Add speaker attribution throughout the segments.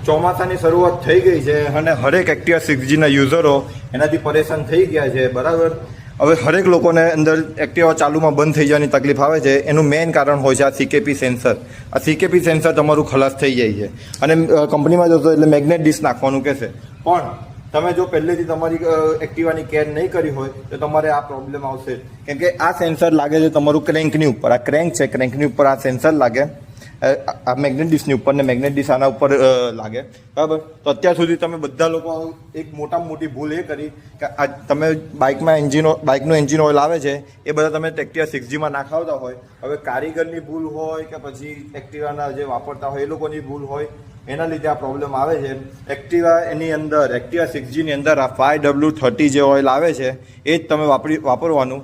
Speaker 1: ચોમાસાની શરૂઆત થઈ ગઈ છે અને હરેક એક્ટિવા 6Gના યુઝરો એનાથી પરેશાન થઈ ગયા છે, બરાબર. હવે હરેક લોકોને અંદર એક્ટિવા ચાલુમાં બંધ થઈ જવાની તકલીફ આવે છે. એનું મેઇન કારણ હોય છે આ CKP સેન્સર. આ CKP સેન્સર તમારું ખલાસ થઈ જાય છે અને કંપનીમાં જશો એટલે મેગ્નેટ ડિસ્ક નાખવાનું કહેશે. પણ તમે જો પહેલેથી તમારી એક્ટિવાની કેર નહીં કરી હોય તો તમારે આ પ્રોબ્લેમ આવશે, કેમ કે આ સેન્સર લાગે છે તમારું ક્રેન્કની ઉપર. આ ક્રેન્ક છે, ક્રેન્કની ઉપર આ સેન્સર લાગે, આ મેગ્નેટ ડિસ્કની ઉપર ને મેગ્નેટ ડિસ્ક આના ઉપર લાગે, બરાબર. તો અત્યાર સુધી તમે બધા લોકો એક મોટામાં મોટી ભૂલ એ કરી કે આ તમે બાઇકનું એન્જિન ઓઇલ આવે છે એ બધા તમે એક્ટિવા 6Gમાં નાખાવતા હોય. હવે કારીગરની ભૂલ હોય કે પછી એક્ટિવાના જે વાપરતા હોય એ લોકોની ભૂલ હોય, એના લીધે આ પ્રોબ્લેમ આવે છે. એક્ટિવા 6Gની અંદર આ 5W30 જે ઓઇલ આવે છે એ જ તમે વાપરવાનું.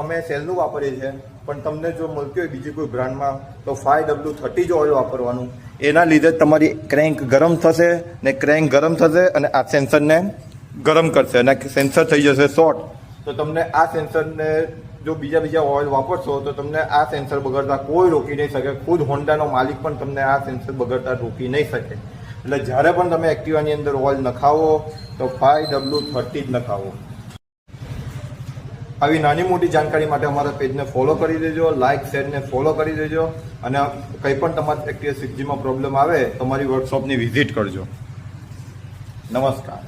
Speaker 1: અમે સેલનું વાપરીએ છીએ, પણ તમને જો મળતી હોય બીજી કોઈ બ્રાન્ડમાં તો 5W30 જ ઓઇલ વાપરવાનું. એના લીધે તમારી ક્રેન્ક ગરમ થશે ને ક્રેન્ક ગરમ થશે અને આ સેન્સરને ગરમ કરશે અને સેન્સર થઈ જશે શોર્ટ. તો તમને આ સેન્સરને જો બીજા ઓઇલ વાપરશો તો તમને આ સેન્સર બગડતા કોઈ રોકી નહીં શકે. ખુદ હોન્ડાનો માલિક પણ તમને આ સેન્સર બગડતા રોકી નહીં શકે. એટલે જ્યારે પણ તમે એક્ટિવાની અંદર ઓઇલ નખાવો તો 5W30 જ નખાવો. આવી નાની મોટી જાણકારી માટે અમારા પેજને ફોલો કરી દેજો, લાઇક શેરને ફોલો કરી દેજો અને કંઈ પણ તમારી એક્ટિવા 6Gમાં પ્રોબ્લેમ આવે તમારી વર્કશોપની વિઝિટ કરજો. નમસ્કાર.